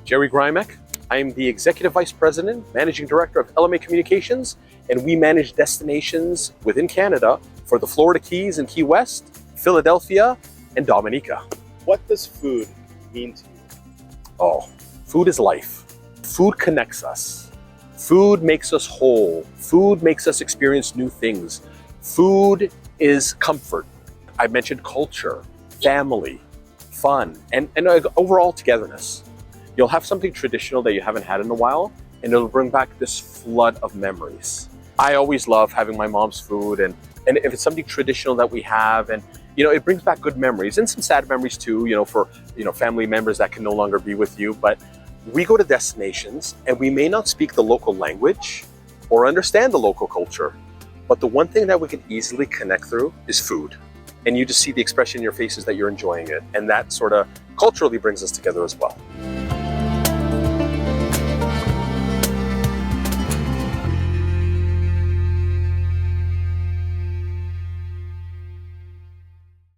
Jerry Grymek. I am the Executive Vice President, Managing Director of LMA Communications, and we manage destinations within Canada for the Florida Keys and Key West, Philadelphia, and Dominica. What does food mean to you? Oh, food is life. Food connects us. Food makes us whole. Food makes us experience new things. Food is comfort. I mentioned culture, family, fun, and overall togetherness. You'll have something traditional that you haven't had in a while, and it'll bring back this flood of memories. I always love having my mom's food, and if it's something traditional that we have, and it brings back good memories and some sad memories too, for family members that can no longer be with you. But we go to destinations and we may not speak the local language or understand the local culture, but the one thing that we can easily connect through is food. And you just see the expression in your faces that you're enjoying it, and that sort of culturally brings us together as well.